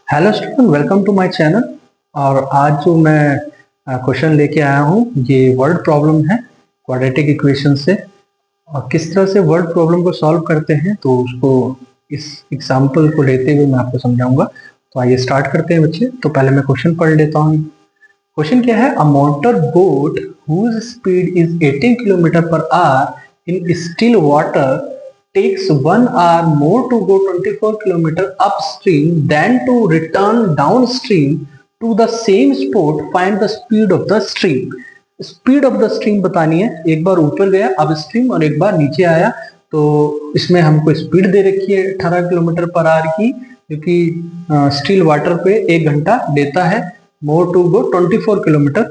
Hello student, welcome to my channel. और आज जो मैं क्वेश्चन लेके आया हूँ ये वर्ड प्रॉब्लम है क्वाड्रेटिक इक्वेशन से। और किस तरह से वर्ड प्रॉब्लम को सॉल्व करते हैं तो उसको इस एग्जांपल को लेते हुए मैं आपको समझाऊंगा। तो आइए स्टार्ट करते हैं बच्चे। तो पहले मैं क्वेश्चन पढ़ लेता हूँ। क्वेश्चन क्या है? A motor boat whose speed is 18 kilometre per hour in still water takes 1 hour more to go 24 kilometer upstream than to return downstream to the same spot. Find the speed of the stream. Speed of the stream बतानी है। एक बार ऊपर गया अब stream और एक बार नीचे आया, तो इसमें हमको स्पीड दे रखी है 18 किलोमीटर पर आवर की, क्योंकि स्टील वाटर पे 1 घंटा देता है। मोर टू गो 24 किलोमीटर,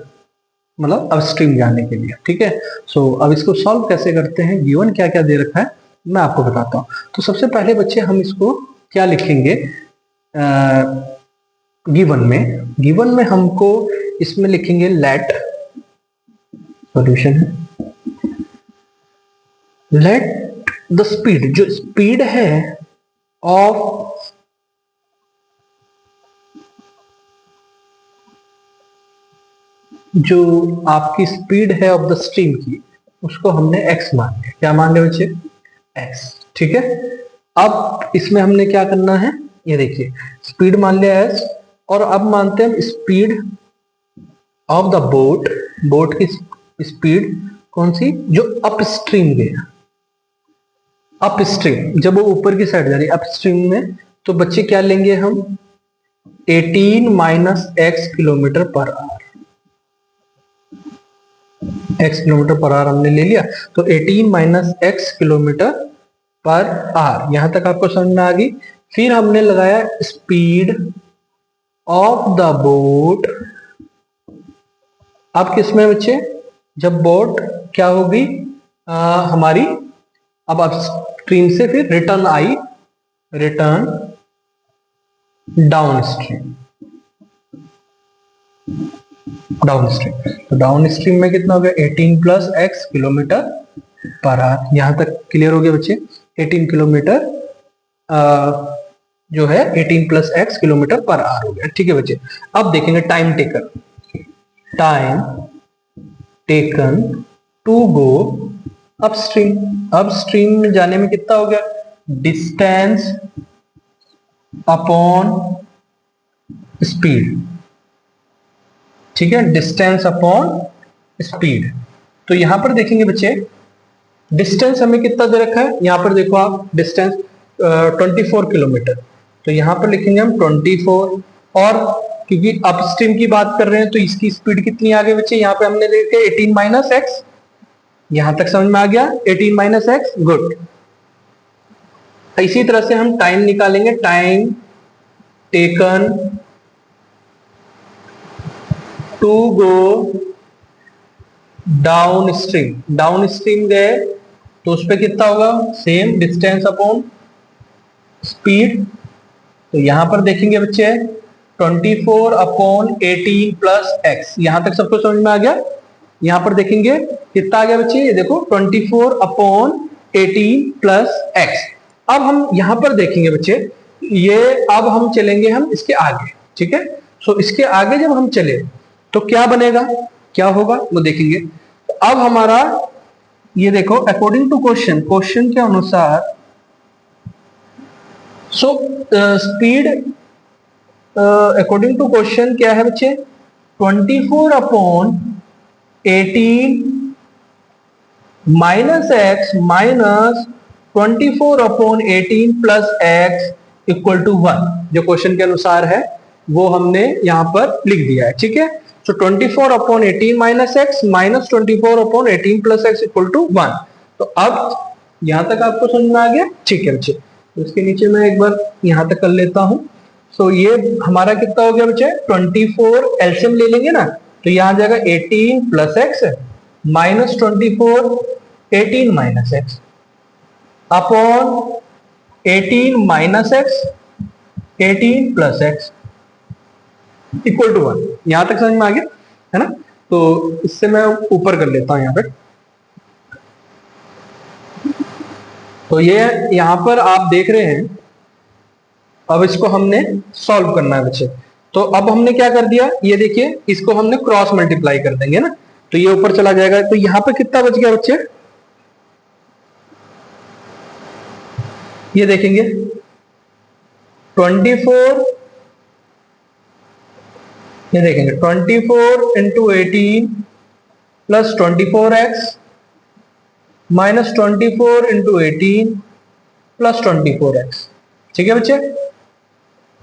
मतलब अब स्ट्रीम जाने के लिए। ठीक है। सो अब इसको सॉल्व कैसे करते हैं, गिवन क्या क्या दे रखा है मैं आपको बताता हूँ। तो सबसे पहले बच्चे हम इसको क्या लिखेंगे गिवन में हमको इसमें लिखेंगे लेट, सॉल्यूशन है, लेट द स्पीड, जो स्पीड है ऑफ जो आपकी स्पीड है ऑफ द स्ट्रीम की, उसको हमने x मान लिया। क्या मान लिया बच्चे? x। ठीक है। अब इसमें हमने क्या करना है, ये देखिए, स्पीड मान लिया s, और अब मानते हैं हम speed of the boat. Boat की स्पीड कौन सी? जो अप स्ट्रीम गया, अप स्ट्रीम, जब वो ऊपर की साइड जा रही है अप स्ट्रीम में, तो बच्चे क्या लेंगे हम? 18 minus x kilometre per our. x kilometre per our हमने ले लिया, तो 18 minus x kilometre per hour, यहां तक आपको समझ में आ गई। फिर हमने लगाया स्पीड ऑफ द बोट। अब किसमें बच्चे? जब बोट क्या होगी हमारी, अब स्ट्रीम से फिर रिटर्न आई, return down stream, down stream. तो डाउन स्ट्रीम में कितना हो गया? 18 plus x kilometre per hour. यहां तक क्लियर हो गया बच्चे? 18 किलोमीटर जो है 18 plus x kilometre per hour हो गया। ठीक है बच्चे। अब देखेंगे time taken, time taken to go upstream. Upstream में जाने में कितना हो गया? Distance upon speed. ठीक है, डिस्टेंस अपॉन स्पीड। तो यहां पर देखेंगे बच्चे, डिस्टेंस हमें कितना दे रखा है? यहां पर देखो आप, डिस्टेंस 24 किलोमीटर, तो यहां पर लिखेंगे हम 24। और क्योंकि अपस्ट्रीम की बात कर रहे हैं तो इसकी स्पीड कितनी आ गई बच्चे? यहाँ पे हमने देखे 18 माइनस एक्स। यहां तक समझ में आ गया? 18 माइनस एक्स, गुड। इसी तरह से हम टाइम निकालेंगे, time taken to go down stream. Down stream गए तो उस पर कितना होगा? Same distance upon speed. तो यहां पर देखेंगे बच्चे 24 अपॉन 18 प्लस एक्स। यहां तक सबको समझ में आ गया? यहां पर देखेंगे कितना आ गया बच्चे, ये देखो 24 अपॉन 18 प्लस एक्स। अब हम यहां पर देखेंगे बच्चे, ये अब हम चलेंगे हम इसके आगे। ठीक है। सो इसके आगे जब हम चले तो क्या बनेगा, क्या होगा वो देखेंगे। तो अब हमारा ये देखो, अकॉर्डिंग टू क्वेश्चन, क्वेश्चन के अनुसार so speed according to question क्या है बच्चे? 24 upon 18 minus x minus 24 upon 18 plus x equal to 1। जो क्वेश्चन के अनुसार है वो हमने यहां पर लिख दिया है। ठीक है। So 24 upon 18 minus x minus 24 upon 18 plus x equal to 1। तो अब यहां तक आपको समझ में आ गया? ठीक है बच्चे। तो इसके नीचे मैं एक बार यहां तक कर लेता हूं। सो ये हमारा कितना हो गया बच्चे? 24 एलसीएम ले लेंगे ना, तो यहां आ जाएगा 18 plus x minus 24 18 minus x upon 18 minus x 18 plus x equal to 1। यहां तक समझ में आ गया है ना? तो इससे मैं ऊपर कर लेता हूं यहां पे। तो ये यहां पर आप देख रहे हैं अब इसको हमने सॉल्व करना है बच्चे। तो अब हमने क्या कर दिया, ये देखिए इसको हमने क्रॉस मल्टीप्लाई कर देंगे ना, तो ये ऊपर चला जाएगा। तो यहां पे कितना बच गया बच्चे, ये देखेंगे 24, ये देखेंगे 24 into 18 plus 24x minus 24 into 18 plus 24x। ठीक है बच्चे,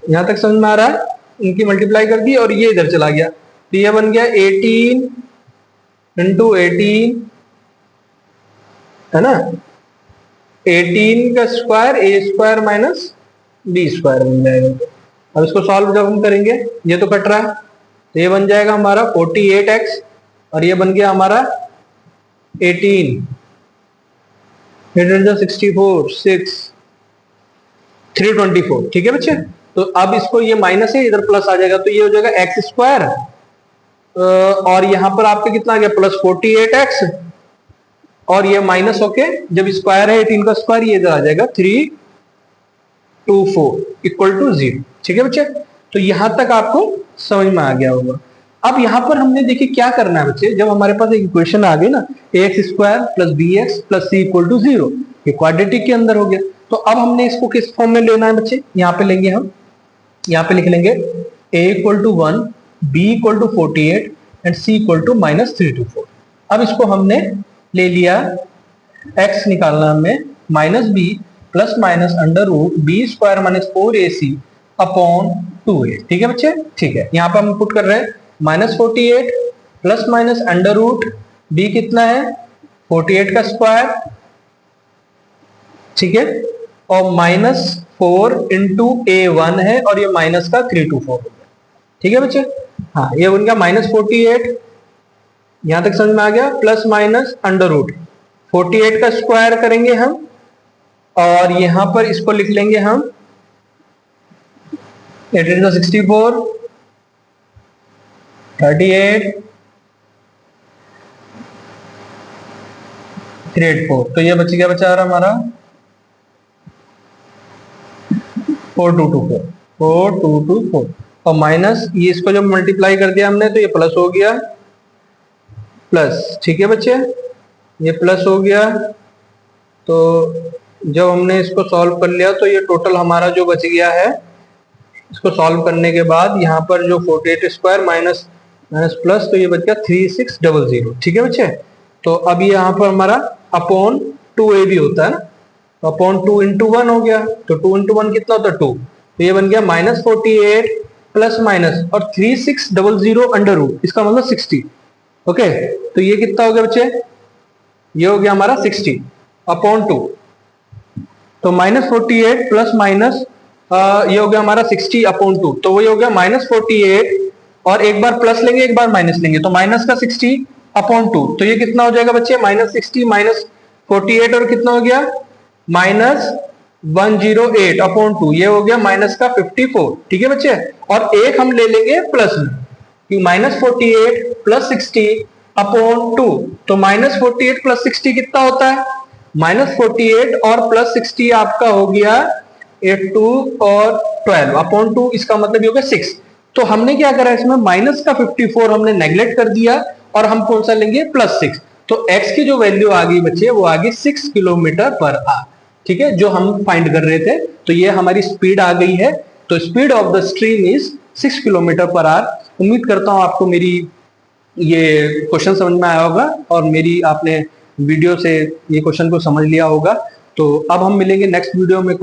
यहां तक समझ में आ रहा है? इनकी मल्टीप्लाई कर दी और ये इधर चला गया, तो ये बन गया 18 इंटू 18, है ना, 18 का स्क्वायर ए स्क्वायर माइनस बी स्क्वायर बन जाएगा। अब इसको सॉल्व जब हम करेंगे, ये तो कट रहा है, तो ये बन जाएगा हमारा 48x और ये बन गया हमारा 18, 64, 6, 324। ठीक है बच्चे, तो अब इसको ये माइनस है, इधर प्लस आ जाएगा, तो ये हो जाएगा एक्स स्क्वायर और यहां पर आपके कितना आ गया प्लस 48x और ये माइनस होके जब स्क्वायर है 18 का स्क्वायर, ये इधर आ जाएगा 324 इक्वल टू 0। ठीक है बच्चे, तो यहां तक आपको समझ में आ गया होगा। अब यहां पर हमने देखिए क्या करना है बच्चे, जब हमारे पास एक इक्वेशन आ गई ना, ax square plus bx plus c equal to 0, ये क्वाड्रेटिक के अंदर हो गया। तो अब हमने इसको किस फॉर्म में लेना है बच्चे, यहाँ पे लेंगे हम, यहाँ पे लिख लेंगे a equal to 1, b equal to 48 and c equal to minus 324। अब इसको हमने ले लिया, x निकालना हमें minus b plus minus under root b square minus 4ac upon 2a। ठीक है बच्चे, ठीक है, यहाँ पर हम पुट कर रहे हैं minus 48 plus minus under root b कितना है 48 का स्क्वायर, ठीक है, और माइनस 4 इंटू a1 है और ये माइनस का 324 हो गया। ठीक है बच्चे, हाँ ये बन गया माइनस 48, यहां तक समझ में आ गया, प्लस माइनस अंडर रूट 48 का स्क्वायर करेंगे हम और यहां पर इसको लिख लेंगे हम 18 64, 38, 384, तो ये बच गया बचा रहा हमारा 4224 और माइनस ये इसको जब मल्टीप्लाई कर दिया हमने तो ये प्लस हो गया, प्लस। ठीक है बच्चे, ये प्लस हो गया, तो जब हमने इसको सॉल्व कर लिया तो ये टोटल हमारा जो बच गया है, इसको सॉल्व करने के बाद यहाँ पर जो 48 स्क्वायर माइनस माइनस प्लस, तो ये बच गया 3600। ठीक है बच्चे, तो अब ये यहाँ पर हमारा अपॉन 2a भी होता है ना, तो अपॉन 2 इंटू 1 हो गया, तो 2 इंटू 1 कितना होता है 2, तो ये बन गया माइनस 48 प्लस माइनस और 3600 अंडर रूट, इसका मतलब 60। ओके, तो ये कितना हो गया बच्चे, ये हो गया हमारा 60 अपॉन 2, तो माइनस 48 प्लस माइनस ये हो गया हमारा 60 अपॉन 2, तो वही हो गया माइनस 48 और एक बार प्लस लेंगे एक बार माइनस लेंगे, तो माइनस का 60 अपॉन 2, तो ये कितना हो जाएगा बच्चे माइनस 60 माइनस 48 और कितना हो गया माइनस 108 अपॉन 2, ये हो गया माइनस का 54। ठीक है बच्चे, और एक हम ले लेंगे प्लस में, कि माइनस 48 प्लस 60 अपॉन 2, तो माइनस 48 प्लस 60 कितना होता है, माइनस 48 और प्लस 60 आपका हो गया 82 और 12 अपॉन 2, इसका मतलब ये हो गया 6। तो हमने क्या करा इसमें, माइनस का 54 हमने नेग्लेक्ट कर दिया और हम कौन सा लेंगे प्लस 6, तो x की जो वैल्यू आ गई बच्चे वो आ गई 6 किलोमीटर पर आवर। ठीक है, जो हम फाइंड कर रहे थे, तो ये हमारी स्पीड आ गई है, तो speed of the stream is 6 kilometre per our. उम्मीद करता हूं आपको मेरी ये क्वेश्चन समझ में आया होगा और मेरी आपने वीडियो से ये क्वेश्चन को समझ लिया होगा। तो अब हम मिलेंगे नेक्स्ट वीडियो में।